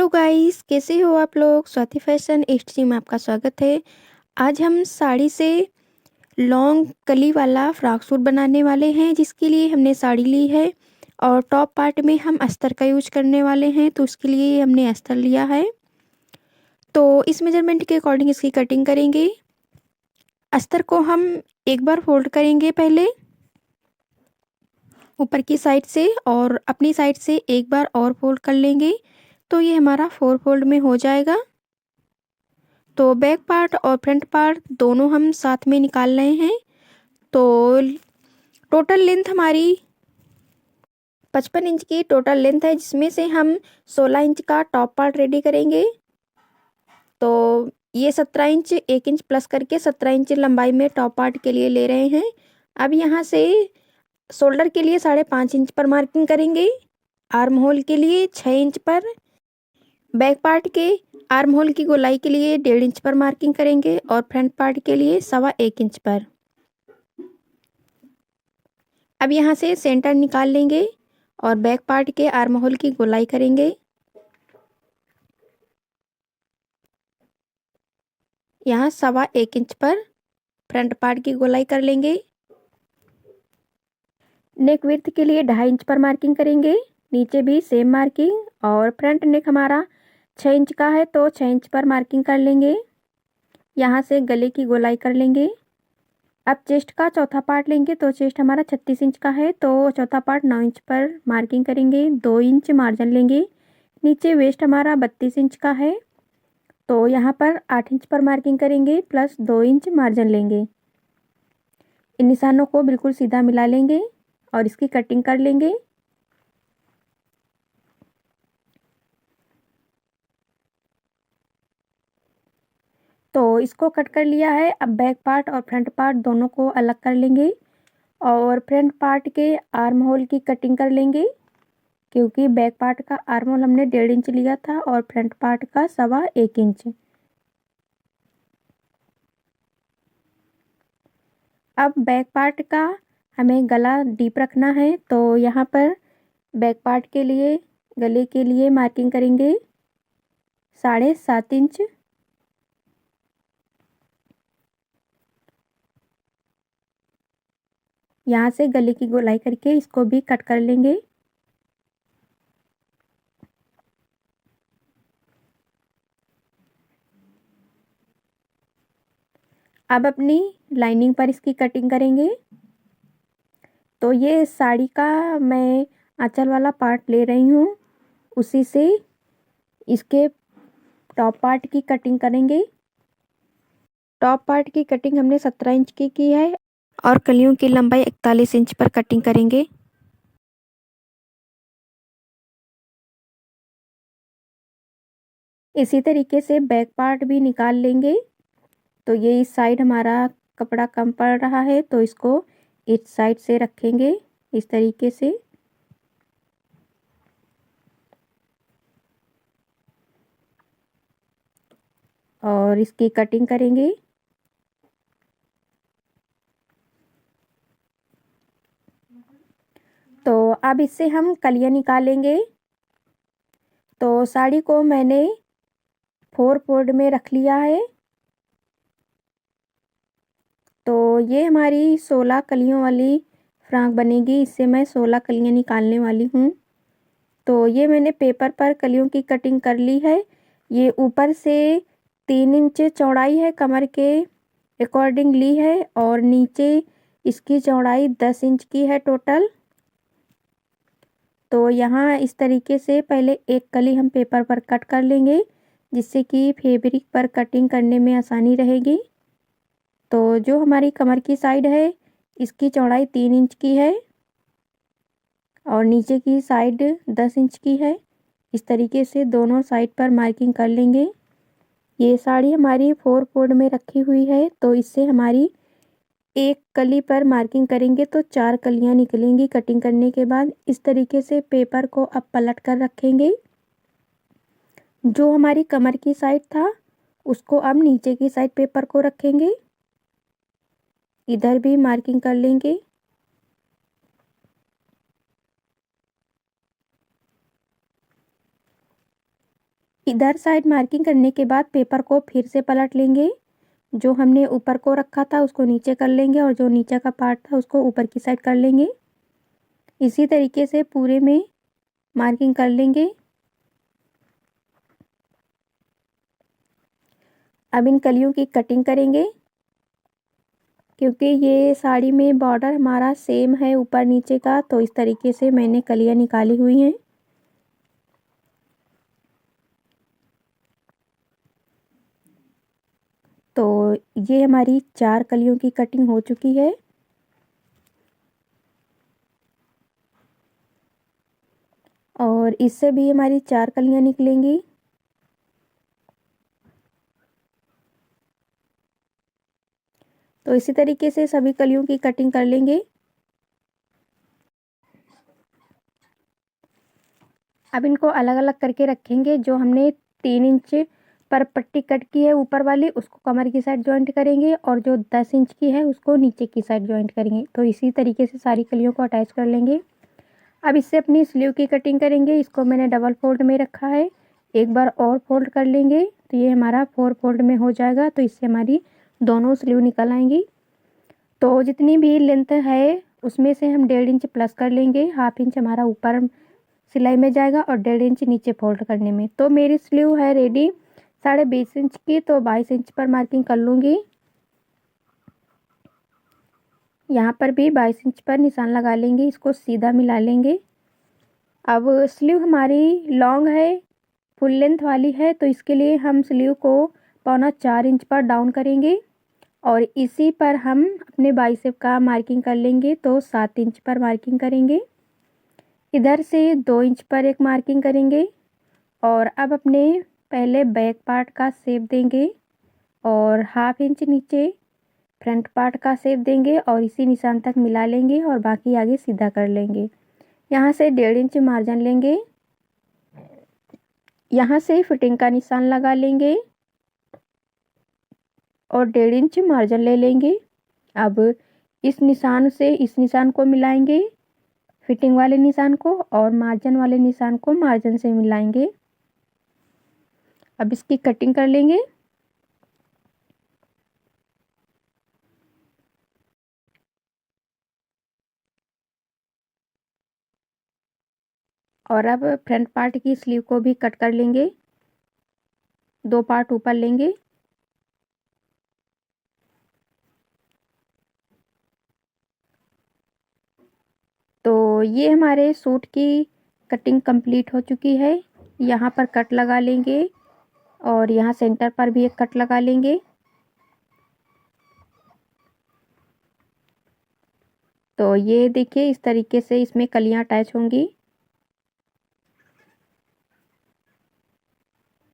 Hello guys, कैसे हो आप लोग। स्वाति फैशन HG में आपका स्वागत है। आज हम साड़ी से लॉन्ग कली वाला फ्रॉक सूट बनाने वाले हैं, जिसके लिए हमने साड़ी ली है और टॉप पार्ट में हम अस्तर का यूज करने वाले हैं, तो उसके लिए हमने अस्तर लिया है। तो इस मेजरमेंट के अकॉर्डिंग इसकी कटिंग करेंगे। अस्तर को हम एक बार फोल्ड करेंगे पहले ऊपर की साइड से, और अपनी साइड से एक बार और फोल्ड कर लेंगे, तो ये हमारा 4 फोल्ड में हो जाएगा। तो बैक पार्ट और फ्रंट पार्ट दोनों हम साथ में निकाल रहे हैं। तो टोटल लेंथ हमारी 55 इंच की टोटल लेंथ है, जिसमें से हम 16 इंच का टॉप पार्ट रेडी करेंगे। तो ये 17 इंच 1 इंच प्लस करके 17 इंच लंबाई में टॉप पार्ट के लिए ले रहे हैं। अब यहाँ से शोल्डर के लिए 5.5 इंच पर मार्किंग करेंगे, आर्म होल के लिए 6 इंच पर, बैक पार्ट के आर्म होल की गोलाई के लिए 1.5 इंच पर मार्किंग करेंगे और फ्रंट पार्ट के लिए 1.25 इंच पर। अब यहाँ से सेंटर निकाल लेंगे और बैक पार्ट के आर्म होल की गोलाई करेंगे। यहाँ 1.25 इंच पर फ्रंट पार्ट की गोलाई कर लेंगे। नेक विड्थ के लिए 2.5 इंच पर मार्किंग करेंगे, नीचे भी सेम मार्किंग, और फ्रंट नेक हमारा 6 इंच का है तो 6 इंच पर मार्किंग कर लेंगे। यहाँ से गले की गोलाई कर लेंगे। अब चेस्ट का चौथा पार्ट लेंगे, तो चेस्ट हमारा 36 इंच का है तो चौथा पार्ट 9 इंच पर मार्किंग करेंगे, 2 इंच मार्जिन लेंगे। नीचे वेस्ट हमारा 32 इंच का है तो यहाँ पर 8 इंच पर मार्किंग करेंगे प्लस 2 इंच मार्जिन लेंगे। इन निशानों को बिल्कुल सीधा मिला लेंगे और इसकी कटिंग कर लेंगे। तो इसको कट कर लिया है। अब बैक पार्ट और फ्रंट पार्ट दोनों को अलग कर लेंगे और फ्रंट पार्ट के आर्म होल की कटिंग कर लेंगे, क्योंकि बैक पार्ट का आर्म होल हमने 1.5 इंच लिया था और फ्रंट पार्ट का 1.25 इंच। अब बैक पार्ट का हमें गला डीप रखना है, तो यहाँ पर बैक पार्ट के लिए गले के लिए मार्किंग करेंगे 7.5 इंच। यहाँ से गले की गोलाई करके इसको भी कट कर लेंगे। अब अपनी लाइनिंग पर इसकी कटिंग करेंगे। तो ये साड़ी का मैं आंचल वाला पार्ट ले रही हूँ, उसी से इसके टॉप पार्ट की कटिंग करेंगे। टॉप पार्ट की कटिंग हमने 17 इंच की है और कलियों की लंबाई 41 इंच पर कटिंग करेंगे। इसी तरीके से बैक पार्ट भी निकाल लेंगे। तो ये इस साइड हमारा कपड़ा कम पड़ रहा है तो इसको इस साइड से रखेंगे इस तरीके से। और इसकी कटिंग करेंगे। तो अब इससे हम कलियां निकालेंगे। तो साड़ी को मैंने 4 फोल्ड में रख लिया है। तो ये हमारी 16 कलियों वाली फ्रॉक बनेगी। इससे मैं 16 कलियां निकालने वाली हूँ। तो ये मैंने पेपर पर कलियों की कटिंग कर ली है। ये ऊपर से 3 इंच चौड़ाई है कमर के अकॉर्डिंग ली है और नीचे इसकी चौड़ाई 10 इंच की है टोटल। तो यहाँ इस तरीके से पहले एक कली हम पेपर पर कट कर लेंगे, जिससे कि फैब्रिक पर कटिंग करने में आसानी रहेगी। तो जो हमारी कमर की साइड है इसकी चौड़ाई 3 इंच की है और नीचे की साइड 10 इंच की है। इस तरीके से दोनों साइड पर मार्किंग कर लेंगे। ये साड़ी हमारी 4 फोल्ड में रखी हुई है, तो इससे हमारी एक कली पर मार्किंग करेंगे तो 4 कलियां निकलेंगी कटिंग करने के बाद। इस तरीके से पेपर को अब पलट कर रखेंगे। जो हमारी कमर की साइड था उसको अब नीचे की साइड पेपर को रखेंगे। इधर भी मार्किंग कर लेंगे। इधर साइड मार्किंग करने के बाद पेपर को फिर से पलट लेंगे। जो हमने ऊपर को रखा था उसको नीचे कर लेंगे और जो नीचे का पार्ट था उसको ऊपर की साइड कर लेंगे। इसी तरीके से पूरे में मार्किंग कर लेंगे। अब इन कलियों की कटिंग करेंगे। क्योंकि ये साड़ी में बॉर्डर हमारा सेम है ऊपर नीचे का, तो इस तरीके से मैंने कलियां निकाली हुई हैं। तो ये हमारी 4 कलियों की कटिंग हो चुकी है। और इससे भी हमारी 4 कलियां निकलेंगी। तो इसी तरीके से सभी कलियों की कटिंग कर लेंगे। अब इनको अलग अलग करके रखेंगे। जो हमने 3 इंच पर पट्टी कट की है ऊपर वाली, उसको कमर की साइड जॉइंट करेंगे और जो 10 इंच की है उसको नीचे की साइड जॉइंट करेंगे। तो इसी तरीके से सारी कलियों को अटैच कर लेंगे। अब इससे अपनी स्लीव की कटिंग करेंगे। इसको मैंने डबल फोल्ड में रखा है, एक बार और फोल्ड कर लेंगे तो ये हमारा 4 फोल्ड में हो जाएगा। तो इससे हमारी दोनों स्लीव निकल आएंगी। तो जितनी भी लेंथ है उसमें से हम 1.5 इंच प्लस कर लेंगे। हाफ इंच हमारा ऊपर सिलाई में जाएगा और 1.5 इंच नीचे फोल्ड करने में। तो मेरी स्लीव है रेडी 20.5 इंच की, तो 22 इंच पर मार्किंग कर लूँगी। यहाँ पर भी 22 इंच पर निशान लगा लेंगे, इसको सीधा मिला लेंगे। अब स्लीव हमारी लॉन्ग है, फुल लेंथ वाली है, तो इसके लिए हम स्लीव को 3.25 इंच पर डाउन करेंगे और इसी पर हम अपने बाइसेप का मार्किंग कर लेंगे। तो 7 इंच पर मार्किंग करेंगे। इधर से 2 इंच पर एक मार्किंग करेंगे और अब अपने पहले बैक पार्ट का शेप देंगे और हाफ इंच नीचे फ्रंट पार्ट का शेप देंगे और इसी निशान तक मिला लेंगे और बाकी आगे सीधा कर लेंगे। यहाँ से 1.5 इंच मार्जिन लेंगे, यहाँ से फिटिंग का निशान लगा लेंगे और 1.5 इंच मार्जिन ले लेंगे। अब इस निशान से इस निशान को मिलाएंगे, फिटिंग वाले निशान को, और मार्जिन वाले निशान को मार्जिन से मिलाएंगे। अब इसकी कटिंग कर लेंगे। और अब फ्रंट पार्ट की स्लीव को भी कट कर लेंगे। 2 पार्ट ऊपर लेंगे। तो ये हमारे सूट की कटिंग कंप्लीट हो चुकी है। यहाँ पर कट लगा लेंगे और यहाँ सेंटर पर भी एक कट लगा लेंगे। तो ये देखिए इस तरीके से इसमें कलियां अटैच होंगी।